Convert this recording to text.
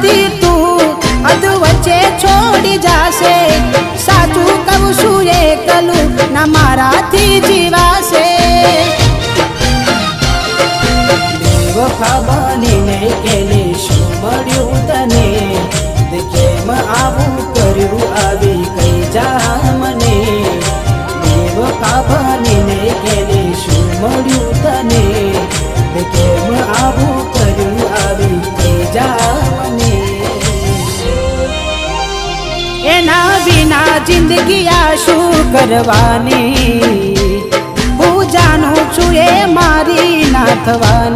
નથી તું અધ વચ્ચે છોડી જાશે સાચું કહું છું એકલું ના મારાથી જીવાશે બેવફા બનીને કેને શું મળ્યું તને તે કેમ આવું કર્યું આવી કઈ જા મને બેવફા બનીને કેને શું મળ્યું તને તે કેમ આવું કર્યું આવી કઈ જા મને એના વિના જિંદગી આ શું કરવાની હું જાણું છું એ મારી ના થવાની